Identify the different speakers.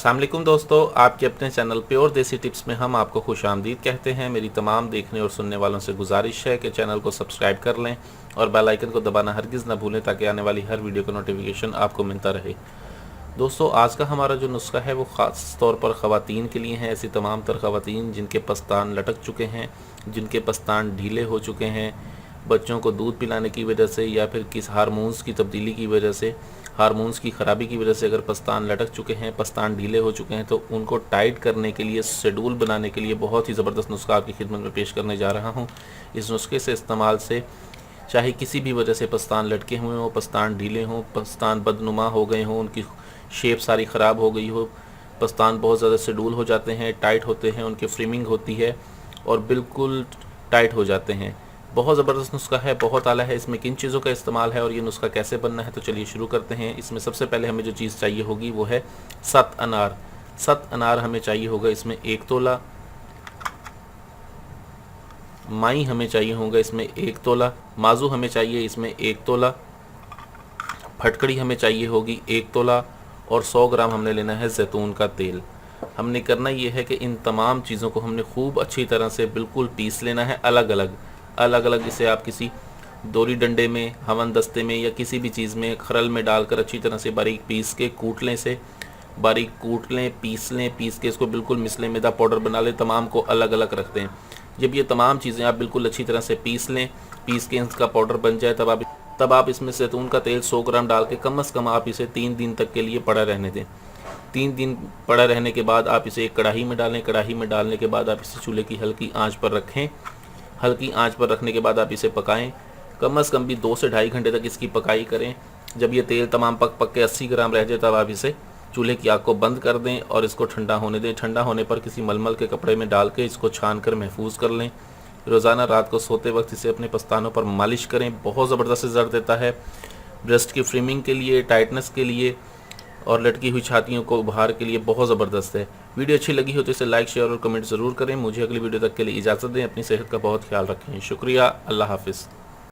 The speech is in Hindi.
Speaker 1: अस्सलाम वालेकुम दोस्तों, आपके अपने चैनल प्योर देसी टिप्स में हम आपको खुशामदीद कहते हैं। मेरी तमाम देखने और सुनने वालों से गुजारिश है कि चैनल को सब्सक्राइब कर लें और बेल आइकन को दबाना हरगिज़ ना भूलें ताकि आने वाली हर वीडियो का नोटिफिकेशन आपको मिलता रहे। दोस्तों, आज का हमारा जो नुस्खा है वो ख़ास तौर पर ख़वातीन के लिए है। ऐसी तमाम तर ख़वातीन जिनके पस्तान लटक चुके हैं, जिनके पस्तान ढीले हो चुके हैं, बच्चों को दूध पिलाने की वजह से या फिर किस हार्मोन्स की तब्दीली की वजह से, हार्मोन्स की ख़राबी की वजह से अगर पस्तान लटक चुके हैं, पस्तान ढीले हो चुके हैं, तो उनको टाइट करने के लिए, शेड्यूल बनाने के लिए बहुत ही ज़बरदस्त नुस्खा आपकी खिदमत में पेश करने जा रहा हूँ। इस नुस्खे से इस्तेमाल से चाहे किसी भी वजह से पस्तान लटके हुए हों, पस्तान ढीले हों, पस्तान बदनुमा हो गए हों, उनकी शेप सारी ख़राब हो गई हो, पस्तान बहुत ज़्यादा शेड्यूल हो जाते हैं, टाइट होते हैं, उनकी फ्रीमिंग होती है और बिल्कुल टाइट हो जाते हैं। बहुत ज़बरदस्त नुस्खा है, बहुत आला है। इसमें किन चीज़ों का इस्तेमाल है और ये नुस्खा कैसे बनना है, तो चलिए शुरू करते हैं। इसमें सबसे पहले हमें जो चीज़ चाहिए होगी वो है 7 अनार। 7 अनार हमें चाहिए होगा। इसमें 1 तोला माई हमें चाहिए होगा, इसमें 1 तोला माजू हमें चाहिए, इसमें 1 तोला फटकड़ी हमें चाहिए होगी 1 तोला और 100 ग्राम हमने लेना है जैतून का तेल। हमने करना ये है कि इन तमाम चीज़ों को हमने खूब अच्छी तरह से बिल्कुल पीस लेना है, अलग अलग। इसे आप किसी दोरी डंडे में, हवन दस्ते में या किसी भी चीज़ में, खरल में डालकर अच्छी तरह से बारीक पीस के कूट लें। से बारीक कूट लें, पीस के इसको बिल्कुल मिसले मैदा पाउडर बना लें। तमाम को अलग अलग रख दें। जब ये तमाम चीज़ें आप बिल्कुल अच्छी तरह से पीस लें, पीस के इसका पाउडर बन जाए, तब आप इसमें जैतून का तेल 100 ग्राम डाल के कम से कम आप इसे 3 दिन तक के लिए पड़ा रहने दें। 3 दिन पड़ा रहने के बाद आप इसे एक कढ़ाई में डालें। कढ़ाई में डालने के बाद आप इसे चूल्हे की हल्की आंच पर रखें। हल्की आंच पर रखने के बाद आप इसे पकाएं। कम से कम भी 2 से ढाई घंटे तक इसकी पकाई करें। जब ये तेल तमाम पक के 80 ग्राम रह जाए तब आप इसे चूल्हे की आग को बंद कर दें और इसको ठंडा होने दें। ठंडा होने पर किसी मलमल के कपड़े में डाल के इसको छान कर महफूज कर लें। रोज़ाना रात को सोते वक्त इसे अपने पस्तानों पर मालिश करें। बहुत ज़बरदस्त रिजल्ट देता है। ब्रेस्ट की फ्रीमिंग के लिए, टाइटनेस के लिए और लटकी हुई छातियों को उभार के लिए बहुत ज़बरदस्त है। वीडियो अच्छी लगी हो तो इसे लाइक, शेयर और कमेंट ज़रूर करें। मुझे अगली वीडियो तक के लिए इजाज़त दें। अपनी सेहत का बहुत ख्याल रखें। शुक्रिया। अल्लाह हाफ़िज़।